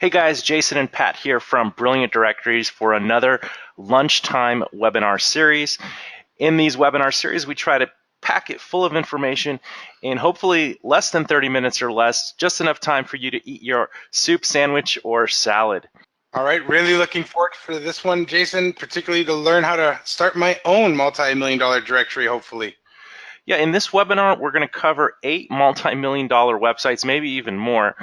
Hey guys, Jason and Pat here from Brilliant Directories for another lunchtime webinar series. In these webinar series, we try to pack it full of information in hopefully less than 30 minutes or less, just enough time for you to eat your soup, sandwich, or salad. All right, really looking forward for this one, Jason, particularly to learn how to start my own multi-million-dollar directory, hopefully. Yeah, in this webinar, we're going to cover 8 multi-million-dollar websites, maybe even more,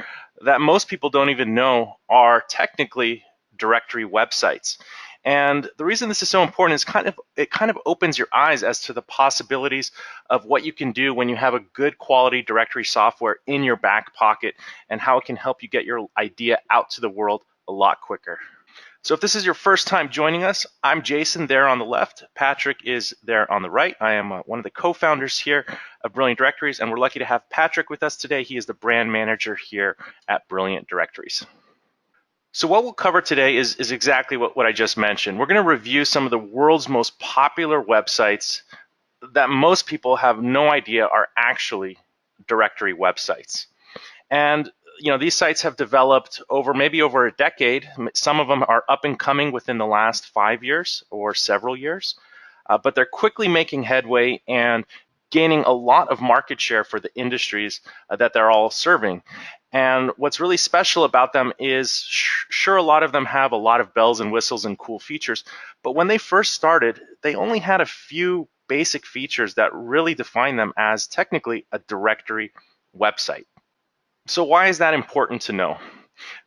that most people don't even know are technically directory websites. And the reason this is so important is it kind of opens your eyes as to the possibilities of what you can do when you have a good quality directory software in your back pocket and how it can help you get your idea out to the world a lot quicker. So if this is your first time joining us, I'm Jason there on the left. Patrick is there on the right. I am one of the co-founders here of Brilliant Directories, and we're lucky to have Patrick with us today. He is the brand manager here at Brilliant Directories. So what we'll cover today is exactly what I just mentioned. We're going to review some of the world's most popular websites that most people have no idea are actually directory websites. And these sites have developed maybe over a decade. Some of them are up and coming within the last 5 years or several years, but they're quickly making headway and gaining a lot of market share for the industries that they're all serving. And what's really special about them is, sure, a lot of them have a lot of bells and whistles and cool features, but when they first started, they only had a few basic features that really define them as technically a directory website. So why is that important to know?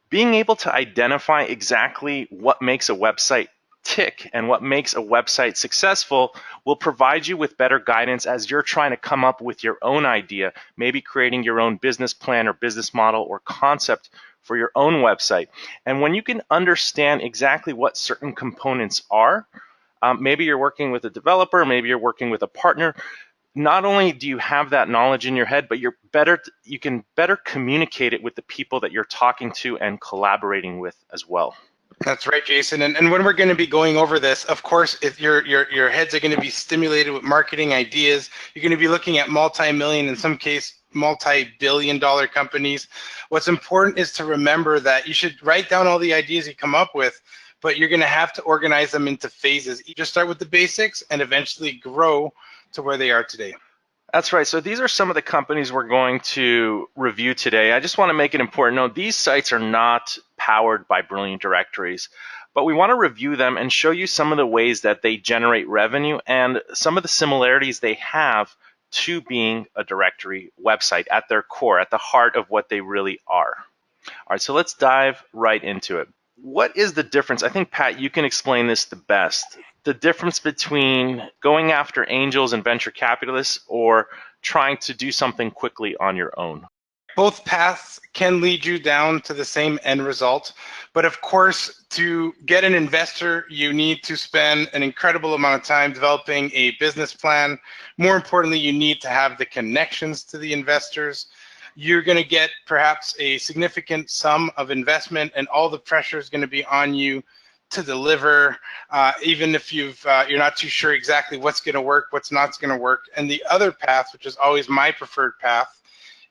Being able to identify exactly what makes a website tick and what makes a website successful will provide you with better guidance as you're trying to come up with your own idea, maybe creating your own business plan or business model or concept for your own website. And when you can understand exactly what certain components are, maybe you're working with a developer, maybe you're working with a partner, not only do you have that knowledge in your head, but you can better communicate it with the people that you're talking to and collaborating with as well. That's right, Jason. And when we're going to be going over this, of course, if your heads are going to be stimulated with marketing ideas, you're going to be looking at multi-million, in some case, multi-billion-dollar companies. What's important is to remember that you should write down all the ideas you come up with, but you're going to have to organize them into phases. You just start with the basics and eventually grow to where they are today. That's right. So these are some of the companies we're going to review today. I just want to make an important note. These sites are not powered by Brilliant Directories, but we want to review them and show you some of the ways that they generate revenue and some of the similarities they have to being a directory website at their core, at the heart of what they really are. All right, so let's dive right into it. What is the difference? I think, Pat, you can explain this the best. The difference between going after angels and venture capitalists or trying to do something quickly on your own. Both paths can lead you down to the same end result. But of course, to get an investor, you need to spend an incredible amount of time developing a business plan. More importantly, you need to have the connections to the investors. You're going to get perhaps a significant sum of investment, and all the pressure is going to be on you to deliver, even if you're not too sure exactly what's going to work, what's not going to work. And the other path, which is always my preferred path,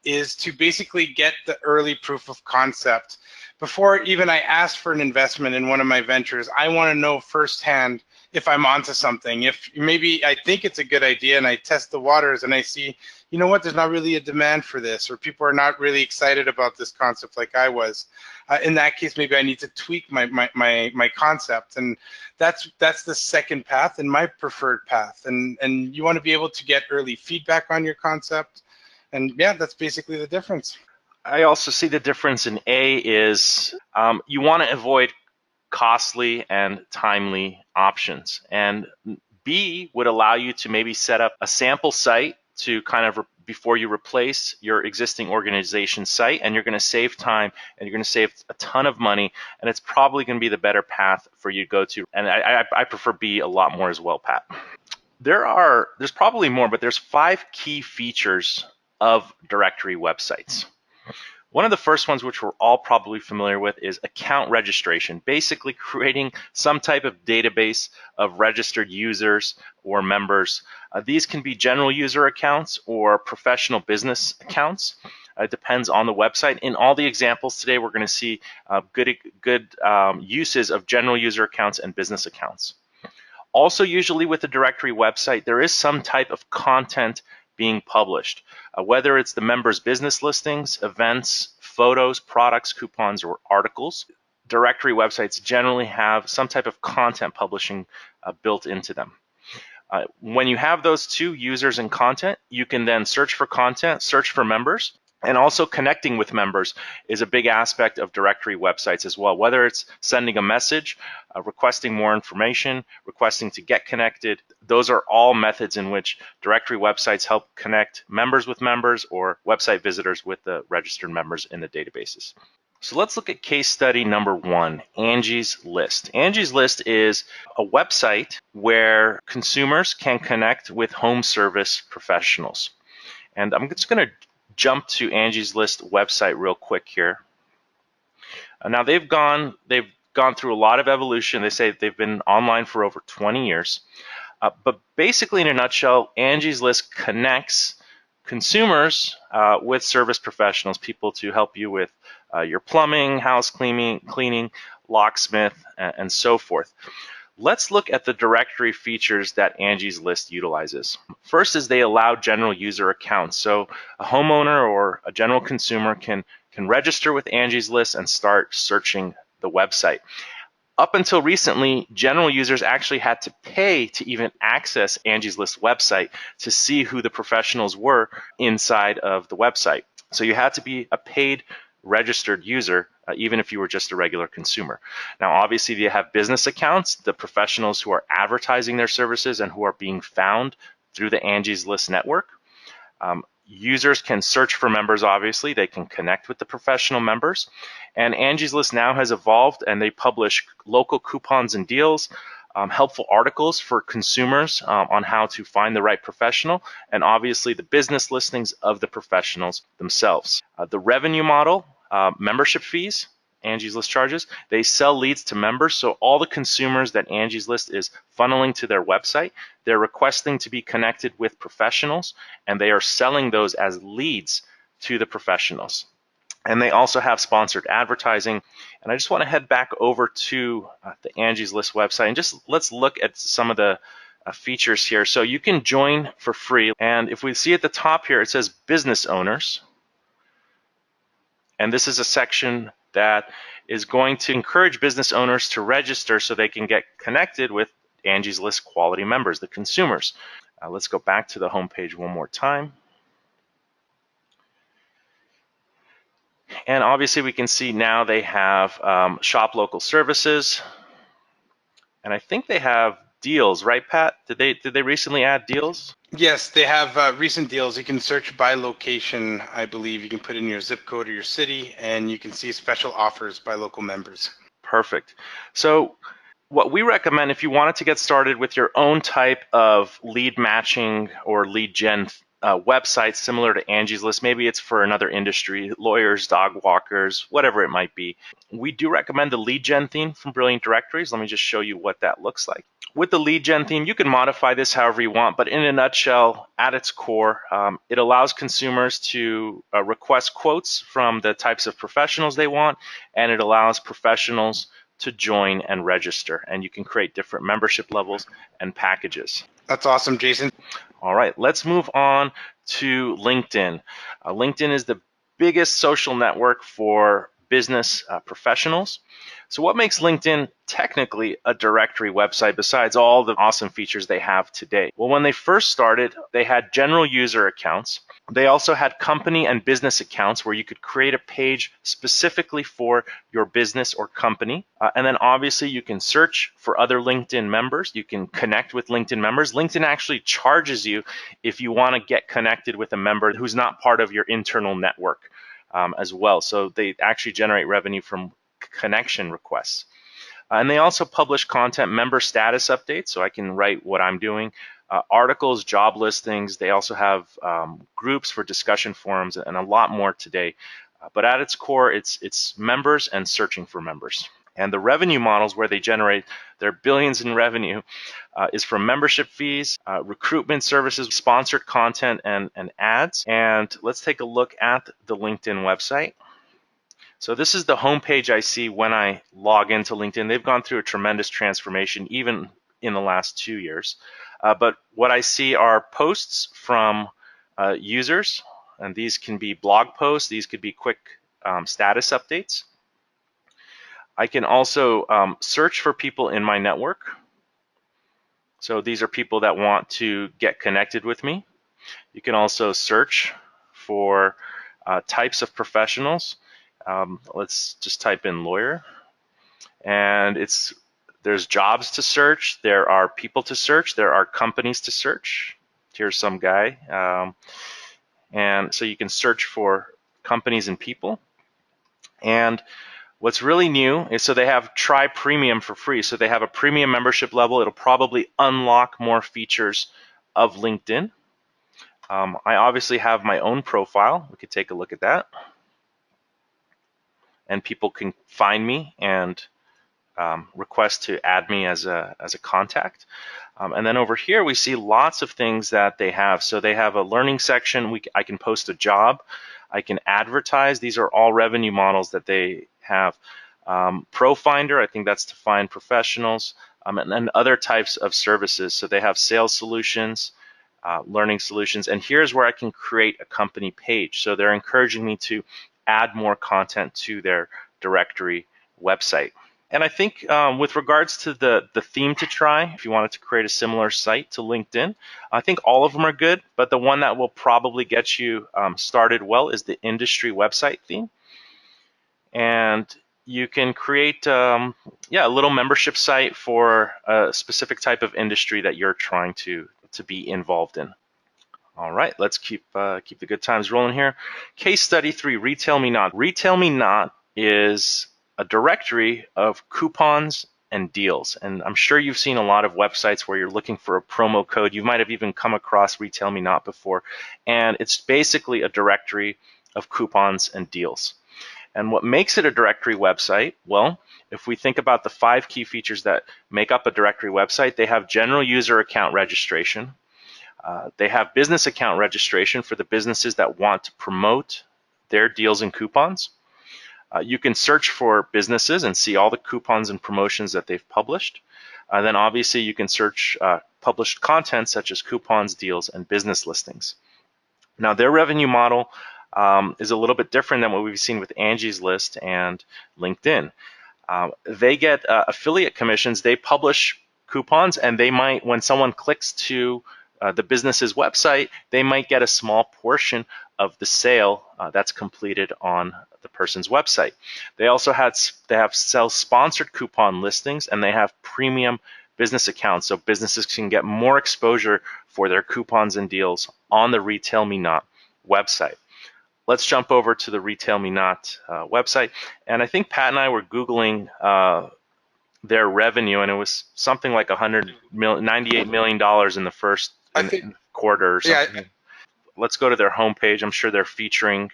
is to basically get the early proof of concept. Before even I ask for an investment in one of my ventures, I want to know firsthand if I'm onto something. If maybe I think it's a good idea and I test the waters and I see, you know what, there's not really a demand for this, or people are not really excited about this concept like I was. In that case, maybe I need to tweak my concept. And that's the second path and my preferred path. And you want to be able to get early feedback on your concept. And yeah, that's basically the difference. I also see the difference in A is you want to avoid costly and timely options. And B would allow you to maybe set up a sample site to kind of before you replace your existing organization site, and you're going to save time and you're going to save a ton of money, and it's probably going to be the better path for you to go to. And I prefer B a lot more as well, Pat. There's probably more, but there's 5 key features of directory websites. One of the first ones, which we're all probably familiar with, is account registration, basically creating some type of database of registered users or members. These can be general user accounts or professional business accounts. It depends on the website. In all the examples today, we're going to see good uses of general user accounts and business accounts. Also, usually with a directory website, there is some type of content being published, whether it's the members' business listings, events, photos, products, coupons, or articles. Directory websites generally have some type of content publishing built into them. When you have those two, users and content, you can then search for content, search for members, and also connecting with members is a big aspect of directory websites as well. Whether it's sending a message, requesting more information, requesting to get connected, those are all methods in which directory websites help connect members with members or website visitors with the registered members in the databases. So let's look at case study number 1, Angie's List. Angie's List is a website where consumers can connect with home service professionals. And I'm just going to jump to Angie's List website real quick here. Now they've gone through a lot of evolution. They say they've been online for over 20 years. But basically, in a nutshell, Angie's List connects consumers with service professionals, people to help you with your plumbing, house cleaning, locksmith, and so forth. Let's look at the directory features that Angie's List utilizes. First is they allow general user accounts. So a homeowner or a general consumer can register with Angie's List and start searching the website. Up until recently, general users actually had to pay to even access Angie's List website to see who the professionals were inside of the website. So you had to be a paid registered user, even if you were just a regular consumer. Now, obviously, you have business accounts, the professionals who are advertising their services and who are being found through the Angie's List network. Users can search for members, obviously. They can connect with the professional members. And Angie's List now has evolved, and they publish local coupons and deals, helpful articles for consumers on how to find the right professional, and obviously the business listings of the professionals themselves. The revenue model, membership fees, Angie's List charges. They sell leads to members, so all the consumers that Angie's List is funneling to their website, they're requesting to be connected with professionals, and they are selling those as leads to the professionals. And they also have sponsored advertising. And I just want to head back over to the Angie's List website and just let's look at some of the features here. So you can join for free. And if we see at the top here, it says business owners. And this is a section that is going to encourage business owners to register so they can get connected with Angie's List quality members, the consumers. Let's go back to the homepage one more time. And obviously we can see now they have shop local services. And I think they have deals, right, Pat? Did they recently add deals? Yes, they have recent deals. You can search by location, I believe. You can put in your zip code or your city, and you can see special offers by local members. Perfect. So what we recommend if you wanted to get started with your own type of lead matching or lead gen website similar to Angie's List, maybe it's for another industry, lawyers, dog walkers, whatever it might be. We do recommend the lead gen theme from Brilliant Directories. Let me just show you what that looks like. With the lead gen theme, you can modify this however you want, but in a nutshell, at its core, it allows consumers to request quotes from the types of professionals they want, and it allows professionals to join and register, and you can create different membership levels and packages. That's awesome, Jason. All right, let's move on to LinkedIn. LinkedIn is the biggest social network for business professionals. So what makes LinkedIn technically a directory website besides all the awesome features they have today? Well, when they first started, they had general user accounts. They also had company and business accounts where you could create a page specifically for your business or company. And then obviously you can search for other LinkedIn members. You can connect with LinkedIn members. LinkedIn actually charges you if you want to get connected with a member who's not part of your internal network as well. So they actually generate revenue from connection requests. And they also publish content member status updates, so I can write what I'm doing. Articles, job listings. They also have groups for discussion forums and a lot more today. But at its core, it's members and searching for members. And the revenue models where they generate their billions in revenue is from membership fees, recruitment services, sponsored content, and ads. And let's take a look at the LinkedIn website. So this is the homepage I see when I log into LinkedIn. They've gone through a tremendous transformation, even in the last 2 years. But what I see are posts from users, and these can be blog posts. These could be quick status updates. I can also search for people in my network. So these are people that want to get connected with me. You can also search for types of professionals. Let's just type in lawyer, and there's jobs to search, there are people to search, there are companies to search. Here's some guy, and so you can search for companies and people. And what's really new is, so they have Try Premium for free. So they have a premium membership level. It'll probably unlock more features of LinkedIn. I obviously have my own profile. We could take a look at that. And people can find me and request to add me as a contact. And then over here, we see lots of things that they have. So they have a learning section. I can post a job. I can advertise. These are all revenue models that they have. Pro Finder, I think that's to find professionals, and then other types of services. So they have sales solutions, learning solutions, and here's where I can create a company page. So they're encouraging me to add more content to their directory website. And I think with regards to the theme to try, if you wanted to create a similar site to LinkedIn, I think all of them are good, but the one that will probably get you started well is the industry website theme. And you can create a little membership site for a specific type of industry that you're trying to be involved in. All right, let's keep the good times rolling here. Case study 3, Retail Me Not. Retail Me Not is a directory of coupons and deals. And I'm sure you've seen a lot of websites where you're looking for a promo code. You might have even come across Retail Me Not before. And it's basically a directory of coupons and deals. And what makes it a directory website? Well, if we think about the 5 key features that make up a directory website, they have general user account registration. They have business account registration for the businesses that want to promote their deals and coupons. You can search for businesses and see all the coupons and promotions that they've published. Then obviously you can search published content such as coupons, deals, and business listings. Now their revenue model is a little bit different than what we've seen with Angie's List and LinkedIn. They get affiliate commissions. They publish coupons, and they might, when someone clicks to the business's website, they might get a small portion of the sale that's completed on the person's website. They also have sell-sponsored coupon listings, and they have premium business accounts, so businesses can get more exposure for their coupons and deals on the Retail Me Not website. Let's jump over to the Retail Me Not website, and I think Pat and I were Googling their revenue, and it was something like $98 million in the first quarter or something. Yeah. Let's go to their homepage. I'm sure they're featuring.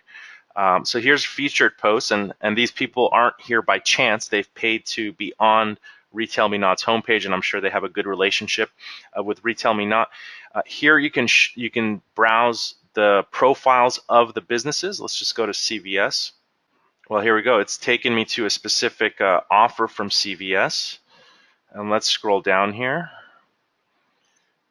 So here's featured posts, and these people aren't here by chance. They've paid to be on Retail Me Not's homepage, and I'm sure they have a good relationship with Retail Me Not. Here you can browse the profiles of the businesses. Let's just go to CVS. Well, here we go. It's taken me to a specific offer from CVS. And let's scroll down here.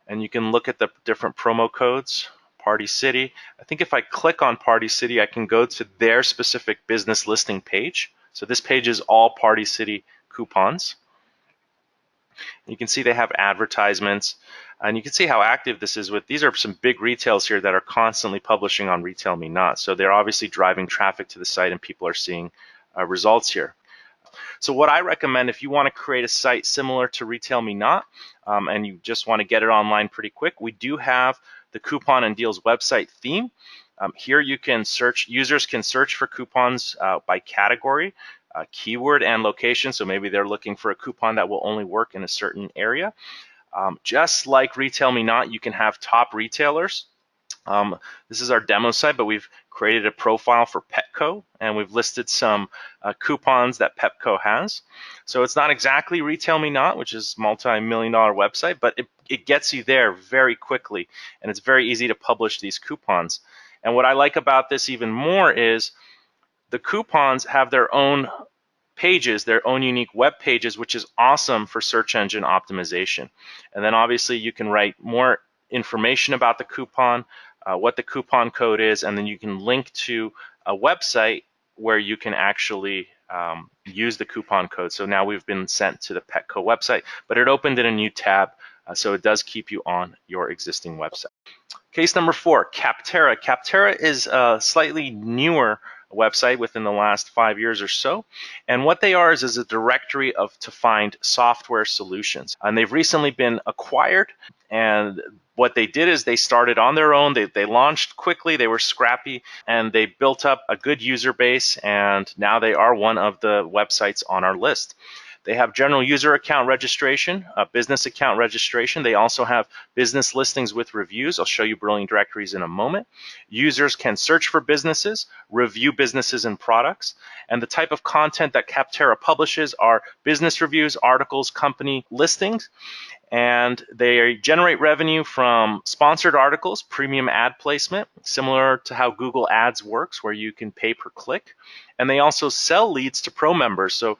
And you can look at the different promo codes. Party City. I think if I click on Party City, I can go to their specific business listing page. So this page is all Party City coupons. You can see they have advertisements, and you can see how active this is with, these are some big retails here that are constantly publishing on Retail Me Not. So they're obviously driving traffic to the site, and people are seeing results here. So what I recommend, if you want to create a site similar to Retail Me Not, and you just want to get it online pretty quick, we do have the Coupon and Deals website theme. Here you can search, users can search for coupons by category, keyword, and location. So maybe they're looking for a coupon that will only work in a certain area. Just like Retail Me Not, you can have top retailers. This is our demo site, but we've created a profile for Petco, and we've listed some coupons that Petco has. So it's not exactly Retail Me Not, which is multi-million-dollar website, but it gets you there very quickly, and it's very easy to publish these coupons. And what I like about this even more is the coupons have their own pages, their own unique web pages, which is awesome for search engine optimization. And then obviously you can write more information about the coupon, what the coupon code is, and then you can link to a website where you can actually use the coupon code. So now we've been sent to the Petco website, but it opened in a new tab, so it does keep you on your existing website. Case number 4, Capterra. Capterra is a slightly newer website within the last 5 years or so, and what they are is a directory to find software solutions. And they've recently been acquired, and what they did is they started on their own. They launched quickly, they were scrappy, and they built up a good user base, and now they are one of the websites on our list. They have general user account registration, business account registration. They also have business listings with reviews. I'll show you Brilliant Directories in a moment. Users can search for businesses, review businesses and products, and the type of content that Capterra publishes are business reviews, articles, company listings, and they generate revenue from sponsored articles, premium ad placement, similar to how Google Ads works, where you can pay per click. And they also sell leads to pro members. So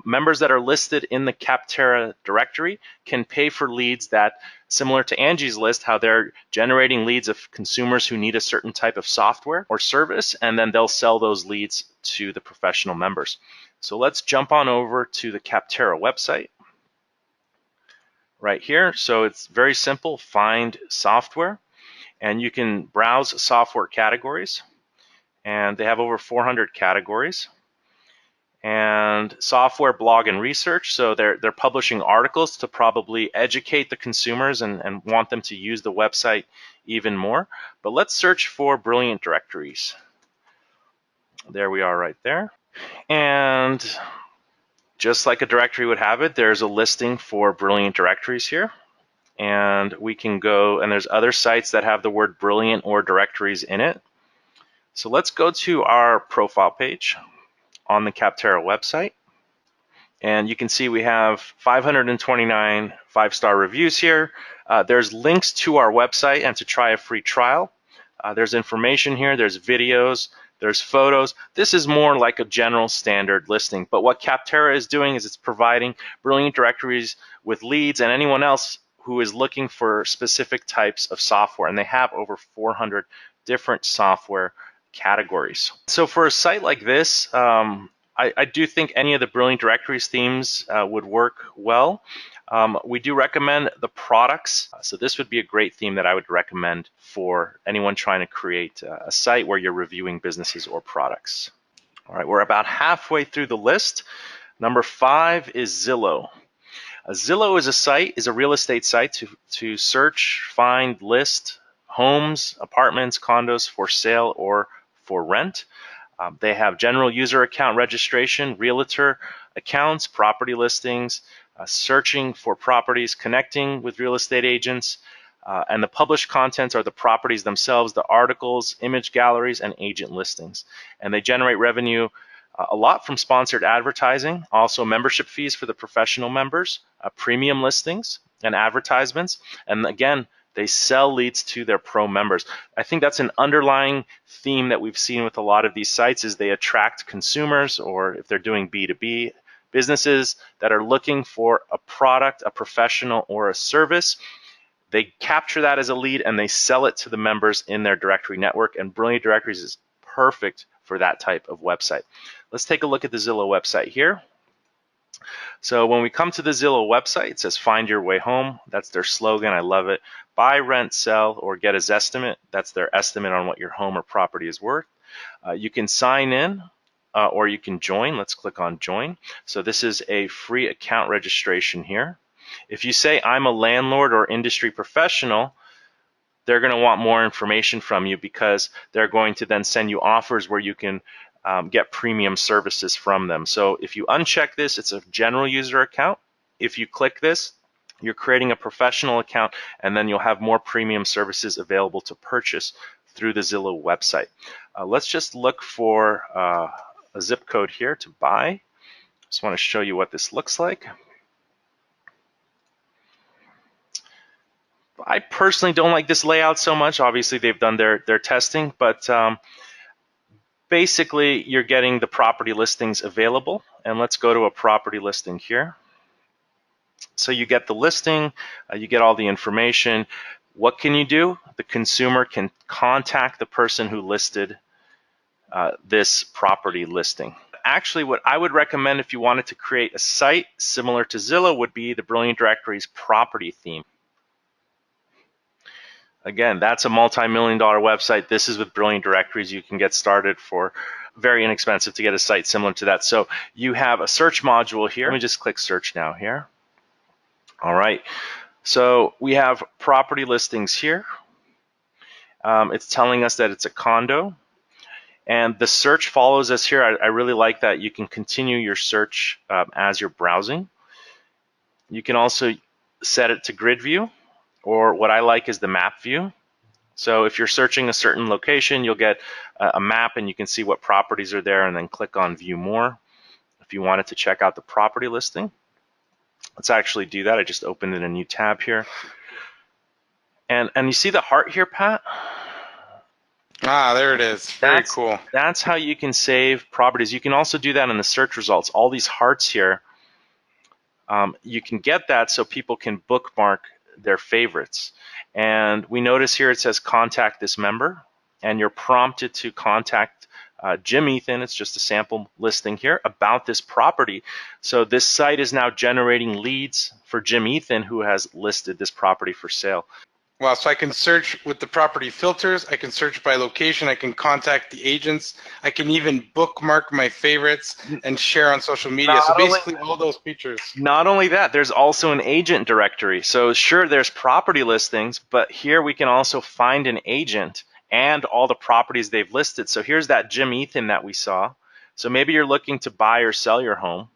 members that are listed in the Capterra directory can pay for leads that, similar to Angie's list, how they're generating leads of consumers who need a certain type of software or service, and then they'll sell those leads to the professional members. So let's jump on over to the Capterra website right here. So it's very simple, find software, and you can browse software categories, and they have over 400 categories. And software, blog, and research. So they're publishing articles to probably educate the consumers and want them to use the website even more. But let's search for Brilliant Directories. There we are right there. And just like a directory would have it, there's a listing for Brilliant Directories here. And we can go, and there's other sites that have the word Brilliant or Directories in it. So let's go to our profile page on the Capterra website. And you can see we have 529 5-star reviews here. There's links to our website and to try a free trial. There's information here, there's videos, there's photos. This is more like a general standard listing. But what Capterra is doing is it's providing Brilliant Directories with leads and anyone else who is looking for specific types of software. And they have over 400 different software categories. So for a site like this, I do think any of the Brilliant Directories themes would work well. We do recommend the products. So this would be a great theme that I would recommend for anyone trying to create a site where you're reviewing businesses or products. All right, we're about halfway through the list. Number 5 is Zillow. Zillow is a real estate site to search, find, list homes, apartments, condos for sale or for rent. They have general user account registration, realtor accounts, property listings, searching for properties, connecting with real estate agents, and the published contents are the properties themselves, the articles, image galleries, and agent listings. And they generate revenue a lot from sponsored advertising, also membership fees for the professional members, premium listings, and advertisements. And again, they sell leads to their pro members. I think that's an underlying theme that we've seen with a lot of these sites is they attract consumers, or if they're doing B2B, businesses that are looking for a product, a professional, or a service. They capture that as a lead and they sell it to the members in their directory network, and Brilliant Directories is perfect for that type of website. Let's take a look at the Zillow website here. So when we come to the Zillow website, it says find your way home. That's their slogan. I love it. Buy, rent, sell, or get a Zestimate. That's their estimate on what your home or property is worth. You can sign in or you can join. Let's click on join. So this is a free account registration here. If you say I'm a landlord or industry professional, they're going to want more information from you because they're going to then send you offers where you can get premium services from them. So if you uncheck this, it's a general user account. If you click this, you're creating a professional account, and then you'll have more premium services available to purchase through the Zillow website. Let's just look for a zip code here to buy. Just want to show you what this looks like. I personally don't like this layout so much. Obviously, they've done their testing, but basically, you're getting the property listings available. And let's go to a property listing here. So you get the listing, you get all the information. What can you do? The consumer can contact the person who listed this property listing. Actually, what I would recommend if you wanted to create a site similar to Zillow would be the Brilliant Directories property theme. Again, that's a multi-million-dollar website. This is with Brilliant Directories. You can get started for very inexpensive to get a site similar to that. So you have a search module here. Let me just click search now here. All right. So we have property listings here. It's telling us that it's a condo. And the search follows us here. I really like that. You can continue your search as you're browsing. You can also set it to grid view, or what I like is the map view. So if you're searching a certain location, you'll get a map and you can see what properties are there, and then click on view more if you wanted to check out the property listing. Let's actually do that. I just opened in a new tab here. And you see the heart here, Pat? Ah, there it is. Very cool. That's how you can save properties. You can also do that in the search results. All these hearts here, you can get that so people can bookmark their favorites. And we notice here it says contact this member, and you're prompted to contact Jim Ethan. It's just a sample listing here about this property. So this site is now generating leads for Jim Ethan, who has listed this property for sale. Wow, so I can search with the property filters, I can search by location, I can contact the agents, I can even bookmark my favorites and share on social media. So basically all those features. Not only that, there's also an agent directory. So sure, there's property listings, but here we can also find an agent and all the properties they've listed. So here's that Jim Ethan that we saw. So maybe you're looking to buy or sell your home.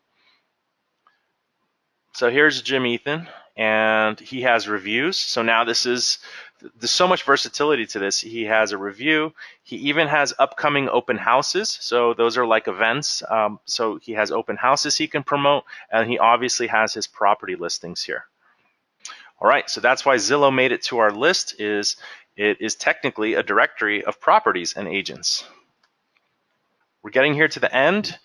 So here's Jim Ethan, and he has reviews. So now there's so much versatility to this. He has a review. He even has upcoming open houses. So those are like events. So he has open houses he can promote, and he obviously has his property listings here. All right, so that's why Zillow made it to our list. It is technically a directory of properties and agents. We're getting here to the end.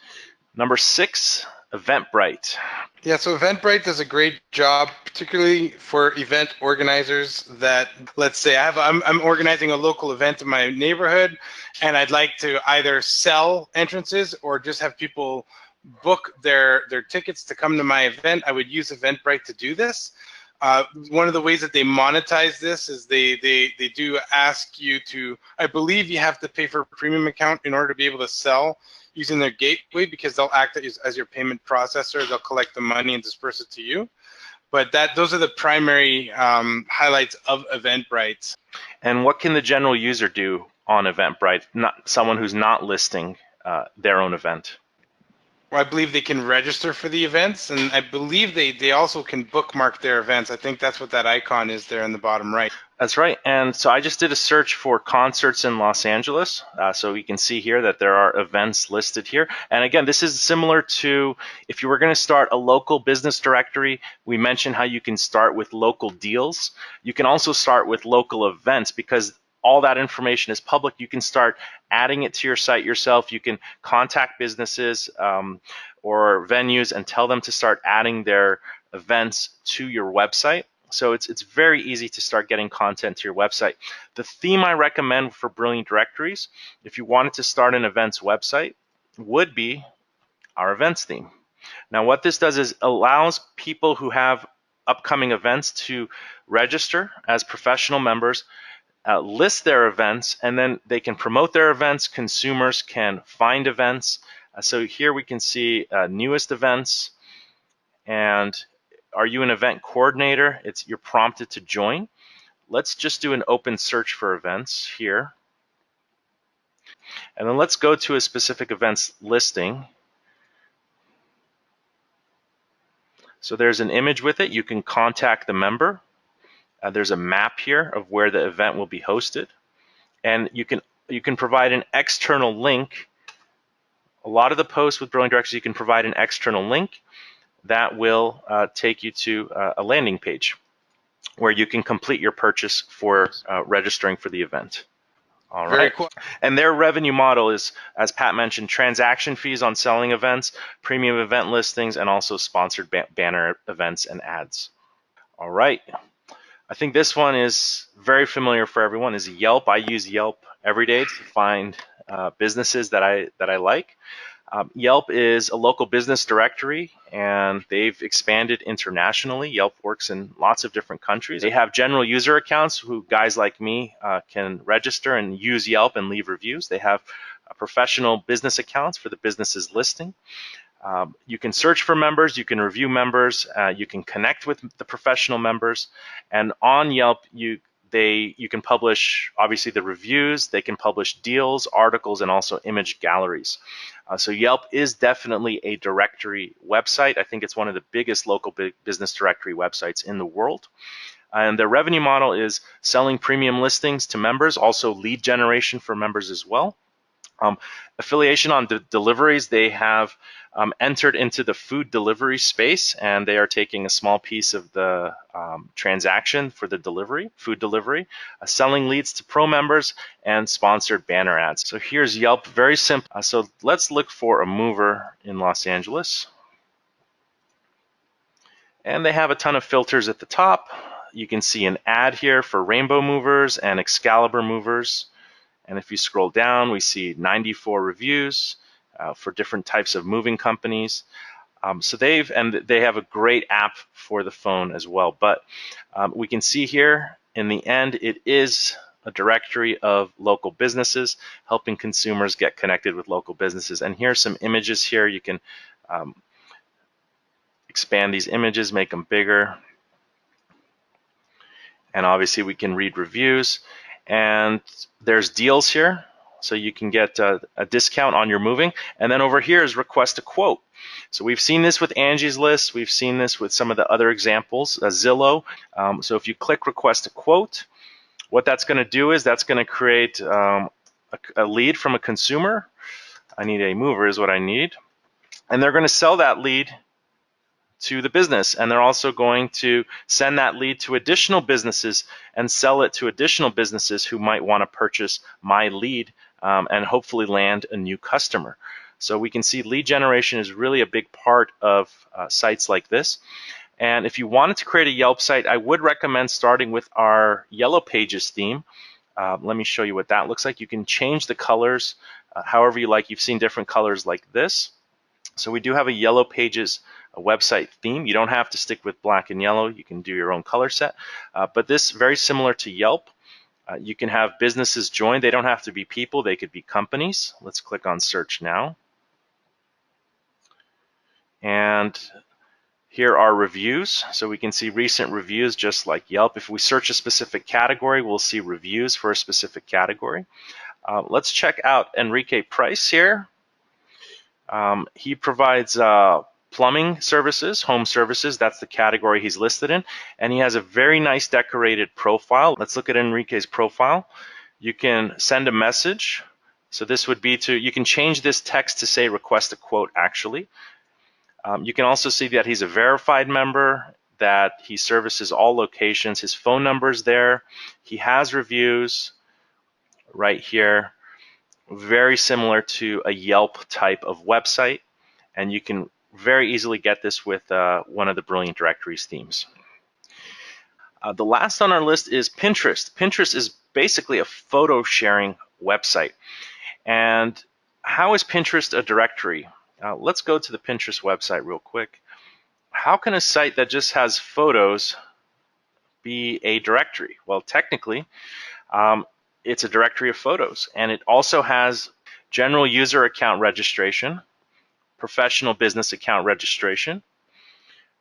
Number 6, Eventbrite. Yeah, so Eventbrite does a great job, particularly for event organizers that, let's say, I'm organizing a local event in my neighborhood, and I'd like to either sell entrances or just have people book their tickets to come to my event. I would use Eventbrite to do this. One of the ways that they monetize this is they do ask you to, I believe you have to pay for a premium account in order to be able to sell using their gateway, because they'll act as your payment processor. They'll collect the money and disperse it to you. But those are the primary highlights of Eventbrite. And what can the general user do on Eventbrite? Not someone who's not listing their own event. Well, I believe they can register for the events, and I believe they also can bookmark their events. I think that's what that icon is there in the bottom right. That's right. And so I just did a search for concerts in Los Angeles. So we can see here that there are events listed here. And again, this is similar to if you were going to start a local business directory. We mentioned how you can start with local deals. You can also start with local events, because all that information is public. You can start adding it to your site yourself. You can contact businesses or venues and tell them to start adding their events to your website. So it's very easy to start getting content to your website. The theme I recommend for Brilliant Directories, if you wanted to start an events website, would be our events theme. Now what this does is allows people who have upcoming events to register as professional members, list their events, and then they can promote their events. Consumers can find events. So here we can see newest events, and are you an event coordinator? You're prompted to join. Let's just do an open search for events here. And then let's go to a specific events listing. So there's an image with it. You can contact the member. There's a map here of where the event will be hosted. And you can you can provide an external link. A lot of the posts with Brilliant Directories, you can provide an external link that will take you to a landing page where you can complete your purchase for registering for the event. All Very right. cool. And their revenue model is, as Pat mentioned, transaction fees on selling events, premium event listings, and also sponsored banner events and ads. All right. I think this one is very familiar for everyone, is Yelp. I use Yelp every day to find businesses that I like. Yelp is a local business directory, and they've expanded internationally. Yelp works in lots of different countries. They have general user accounts who guys like me can register and use Yelp and leave reviews. They have professional business accounts for the business's listing. You can search for members, you can review members, you can connect with the professional members, and on Yelp you can publish obviously the reviews, they can publish deals, articles, and also image galleries. So Yelp is definitely a directory website. I think it's one of the biggest local business directory websites in the world. And their revenue model is selling premium listings to members, also lead generation for members as well. Affiliation on deliveries, they have entered into the food delivery space, and they are taking a small piece of the transaction for the food delivery, selling leads to pro members, and sponsored banner ads. So here's Yelp, very simple. So let's look for a mover in Los Angeles. And they have a ton of filters at the top. You can see an ad here for rainbow movers and Excalibur movers. And if you scroll down, we see 94 reviews for different types of moving companies. So they have a great app for the phone as well. But we can see here in the end, it is a directory of local businesses, helping consumers get connected with local businesses. And here are some images here. You can expand these images, make them bigger. And obviously we can read reviews. And there's deals here, so you can get a discount on your moving. And then over here is request a quote. So we've seen this with Angie's List. We've seen this with some of the other examples, Zillow. So if you click request a quote, what that's going to do is that's going to create a lead from a consumer. I need a mover is what I need. And they're going to sell that lead to the business, and they're also going to send that lead to additional businesses and sell it to additional businesses who might want to purchase my lead and hopefully land a new customer. So we can see lead generation is really a big part of sites like this. And if you wanted to create a Yelp site, I would recommend starting with our Yellow Pages theme. Let me show you what that looks like. You can change the colors however you like. You've seen different colors like this. So we do have a Yellow Pages website theme. You don't have to stick with black and yellow. You can do your own color set. But this, very similar to Yelp. You can have businesses join. They don't have to be people. They could be companies. Let's click on search now. And here are reviews. So we can see recent reviews just like Yelp. If we search a specific category, we'll see reviews for a specific category. Let's check out Enrique Price here. He provides plumbing services, home services. That's the category he's listed in. And he has a very nice decorated profile. Let's look at Enrique's profile. You can send a message. So this would be you can change this text to say request a quote actually. You can also see that he's a verified member, that he services all locations. His phone number is there. He has reviews right here. Very similar to a Yelp type of website. And you can very easily get this with one of the Brilliant Directories themes. The last on our list is Pinterest. Pinterest is basically a photo sharing website. And how is Pinterest a directory? Let's go to the Pinterest website real quick. How can a site that just has photos be a directory? Well, technically, it's a directory of photos. And it also has general user account registration, professional business account registration.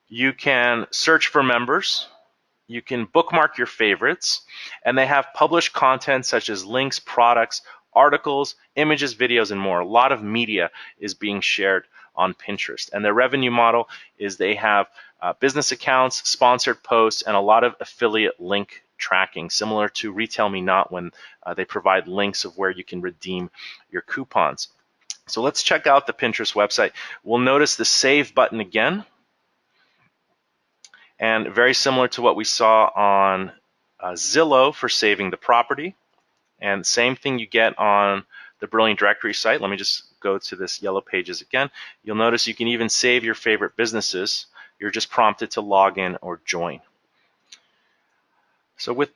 You can search for members. You can bookmark your favorites. And they have published content such as links, products, articles, images, videos, and more. A lot of media is being shared on Pinterest. And their revenue model is they have business accounts, sponsored posts, and a lot of affiliate link tracking, similar to Retail Me Not when they provide links of where you can redeem your coupons. So let's check out the Pinterest website. We'll notice the Save button again. And very similar to what we saw on Zillow for saving the property. And same thing you get on the Brilliant Directory site. Let me just go to this yellow pages again. You'll notice you can even save your favorite businesses. You're just prompted to log in or join. So with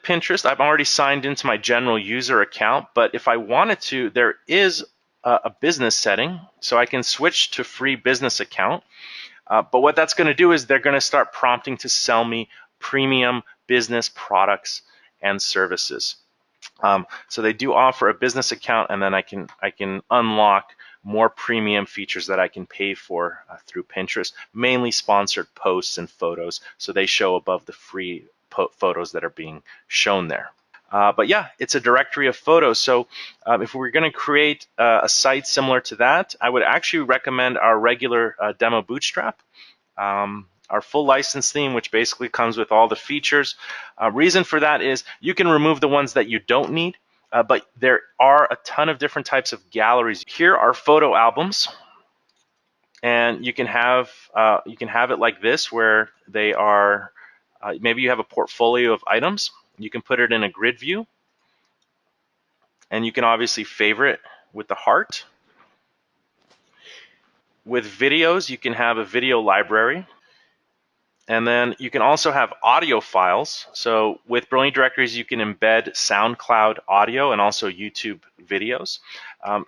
Pinterest, I've already signed into my general user account, but if I wanted to, there is a business setting, so I can switch to free business account. But what that's going to do is they're going to start prompting to sell me premium business products and services. So they do offer a business account, and then I can unlock more premium features that I can pay for through Pinterest, mainly sponsored posts and photos, so they show above the free photos that are being shown there. But yeah, it's a directory of photos. So if we're going to create a site similar to that, I would actually recommend our regular demo Bootstrap. Our full license theme, which basically comes with all the features. Reason for that is you can remove the ones that you don't need, but there are a ton of different types of galleries. Here are photo albums, and you can have it like this, where they are. Maybe you have a portfolio of items. You can put it in a grid view, and you can obviously favorite with the heart. With videos, you can have a video library. And then you can also have audio files. So with Brilliant Directories, you can embed SoundCloud audio and also YouTube videos.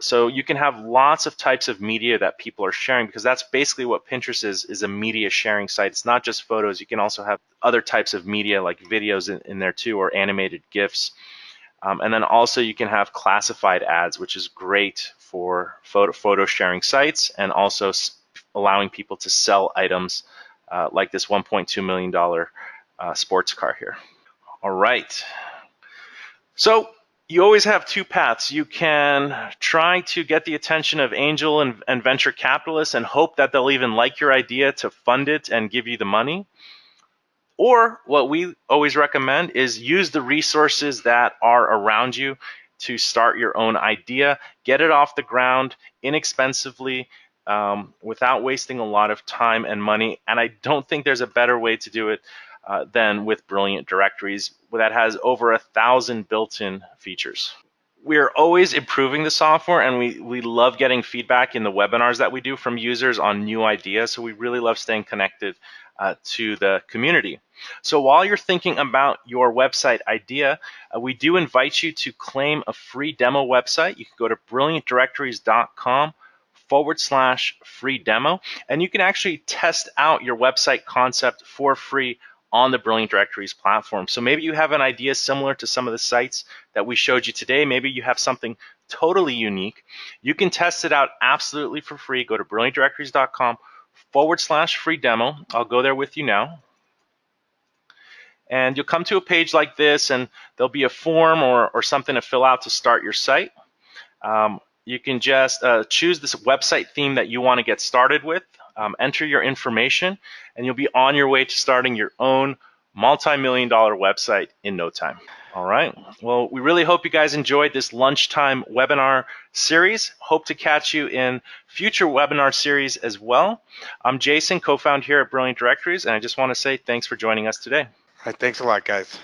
So you can have lots of types of media that people are sharing, because that's basically what Pinterest is a media sharing site. It's not just photos. You can also have other types of media like videos in there too, or animated GIFs. And then also you can have classified ads, which is great for photo sharing sites, and also allowing people to sell items like this $1.2 million sports car here. All right. So you always have two paths. You can try to get the attention of angel and venture capitalists and hope that they'll even like your idea to fund it and give you the money. Or what we always recommend is use the resources that are around you to start your own idea, get it off the ground inexpensively, without wasting a lot of time and money. And I don't think there's a better way to do it than with Brilliant Directories that has over 1,000 built-in features. We're always improving the software, and we love getting feedback in the webinars that we do from users on new ideas. So we really love staying connected to the community. So while you're thinking about your website idea, we do invite you to claim a free demo website. You can go to brilliantdirectories.com/free demo, and you can actually test out your website concept for free on the Brilliant Directories platform. So maybe you have an idea similar to some of the sites that we showed you today. Maybe you have something totally unique. You can test it out absolutely for free. Go to brilliantdirectories.com/free demo. I'll go there with you now. And you'll come to a page like this, and there'll be a form or something to fill out to start your site. You can just choose this website theme that you want to get started with, enter your information, and you'll be on your way to starting your own multi-million-dollar website in no time. All right. Well, we really hope you guys enjoyed this lunchtime webinar series. Hope to catch you in future webinar series as well. I'm Jason, co-founder here at Brilliant Directories, and I just want to say thanks for joining us today. All right, thanks a lot, guys.